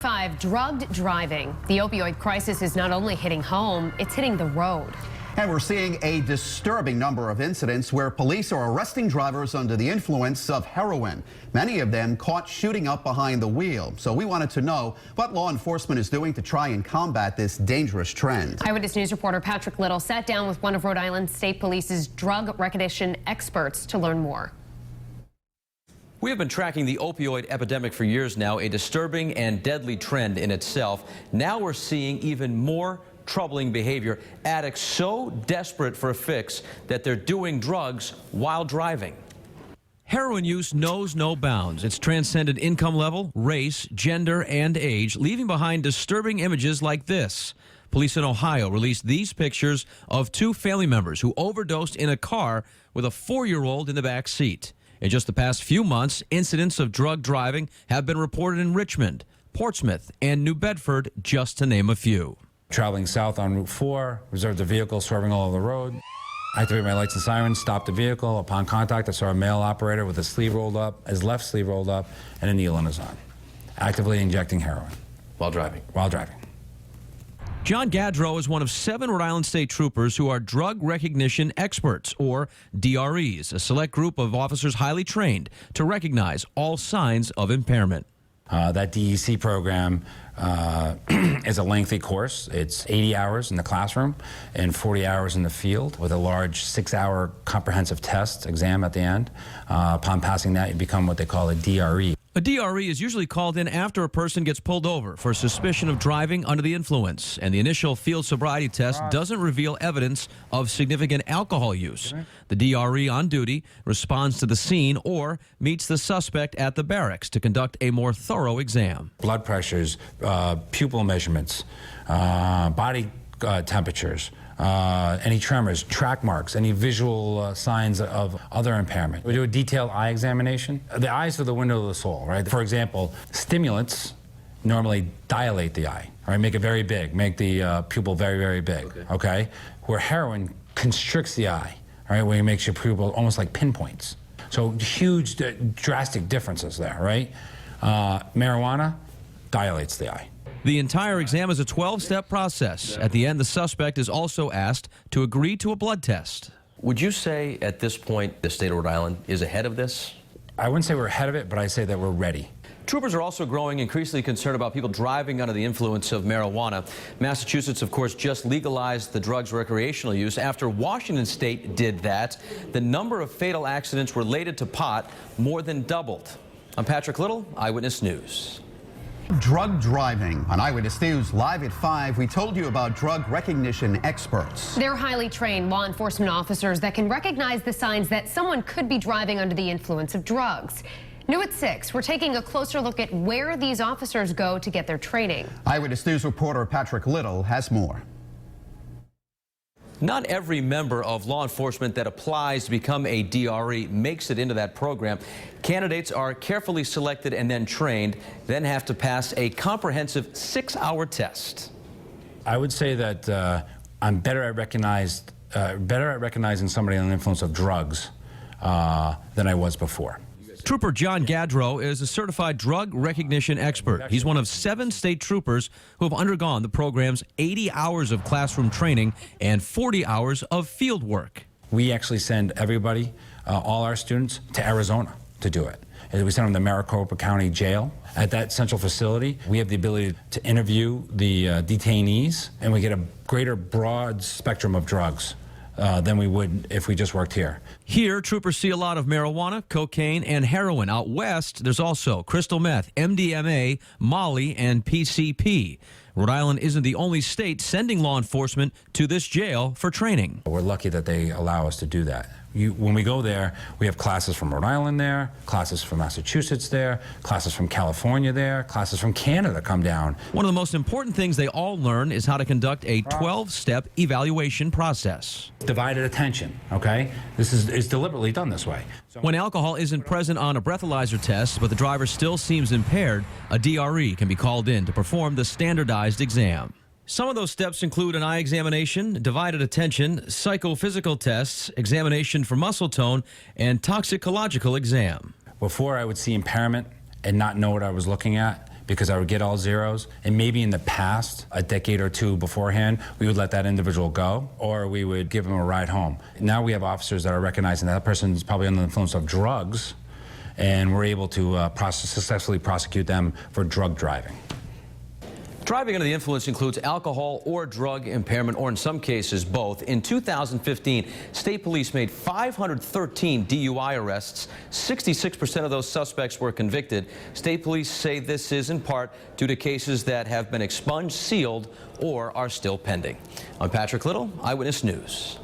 5, drugged driving. The opioid crisis is not only hitting home, it's hitting the road. And we're seeing a disturbing number of incidents where police are arresting drivers under the influence of heroin. Many of them caught shooting up behind the wheel. So we wanted to know what law enforcement is doing to try and combat this dangerous trend. Eyewitness News reporter Patrick Little sat down with one of Rhode Island State Police's drug recognition experts to learn more. We have been tracking the opioid epidemic for years now, a disturbing and deadly trend in itself. Now we're seeing even more troubling behavior. Addicts so desperate for a fix that they're doing drugs while driving. Heroin use knows no bounds. It's transcended income level, race, gender, and age, leaving behind disturbing images like this. Police in Ohio released these pictures of 2 family members who overdosed in a car with a 4-year-old in the back seat. In just the past few months, incidents of drug driving have been reported in Richmond, Portsmouth, and New Bedford, just to name a few. Traveling south on Route 4, observed a vehicle swerving all over the road. Activated my lights and sirens, stopped the vehicle. Upon contact, I saw a male operator with his sleeve rolled up, his left sleeve rolled up, and a needle in his arm, actively injecting heroin. While driving. While driving. John Gaudreau is one of 7 Rhode Island State troopers who are drug recognition experts, or DREs, a select group of officers highly trained to recognize all signs of impairment. That DEC program is a lengthy course. It's 80 hours in the classroom and 40 hours in the field with a large 6-hour comprehensive test exam at the end. Upon passing that, you become what they call a DRE. A DRE is usually called in after a person gets pulled over for suspicion of driving under the influence, and the initial field sobriety test doesn't reveal evidence of significant alcohol use. The DRE on duty responds to the scene or meets the suspect at the barracks to conduct a more thorough exam. Blood pressures, pupil measurements, body temperatures, any tremors, track marks, any visual signs of other impairment. We do a detailed eye examination. The eyes are the window of the soul, right? For example, stimulants normally dilate the eye, right? Make it very big, make the pupil very, very big, okay? Where heroin constricts the eye, right? Where it makes your pupil almost like pinpoints. So huge, drastic differences there, right? Marijuana dilates the eye. The entire exam is a 12-step process. At the end, the suspect is also asked to agree to a blood test. Would you say at this point the state of Rhode Island is ahead of this? I wouldn't say we're ahead of it, but I say that we're ready. Troopers are also growing increasingly concerned about people driving under the influence of marijuana. Massachusetts, of course, just legalized the drug's recreational use. After Washington State did that, the number of fatal accidents related to pot more than doubled. I'm Patrick Little, Eyewitness News. Drug driving. On Eyewitness News, live at 5, we told you about drug recognition experts. They're highly trained law enforcement officers that can recognize the signs that someone could be driving under the influence of drugs. New at 6, we're taking a closer look at where these officers go to get their training. Eyewitness News reporter Patrick Little has more. Not every member of law enforcement that applies to become a DRE makes it into that program. Candidates are carefully selected and then trained, then have to pass a comprehensive 6-hour test. I would say that I'm better at recognizing somebody under the influence of drugs than I was before. Trooper John Gaudreau is a certified drug recognition expert. He's one of 7 state troopers who have undergone the program's 80 hours of classroom training and 40 hours of field work. We actually send everybody, all our students, to Arizona to do it. And we send them to Maricopa County Jail. At that central facility, we have the ability to interview the detainees, and we get a greater broad spectrum of drugs than we would if we just worked here. Here, troopers see a lot of marijuana, cocaine, and heroin. Out west, there's also crystal meth, MDMA, Molly, and PCP. Rhode Island isn't the only state sending law enforcement to this jail for training. We're lucky that they allow us to do that. When we go there, we have classes from Rhode Island there, classes from Massachusetts there, classes from California there, classes from Canada come down. One of the most important things they all learn is how to conduct a 12-step evaluation process. Divided attention, okay? This is deliberately done this way. When alcohol isn't present on a breathalyzer test, but the driver still seems impaired, a DRE can be called in to perform the standardized exam. Some of those steps include an eye examination, divided attention, psychophysical tests, examination for muscle tone, and toxicological exam. Before, I would see impairment and not know what I was looking at because I would get all zeros, and maybe in the past, a decade or two beforehand, we would let that individual go, or we would give them a ride home. Now we have officers that are recognizing that person is probably under the influence of drugs, and we're able to successfully prosecute them for drug driving. Driving under the influence includes alcohol or drug impairment, or in some cases both. In 2015, state police made 513 DUI arrests. 66% of those suspects were convicted. State police say this is in part due to cases that have been expunged, sealed, or are still pending. I'm Patrick Little, Eyewitness News.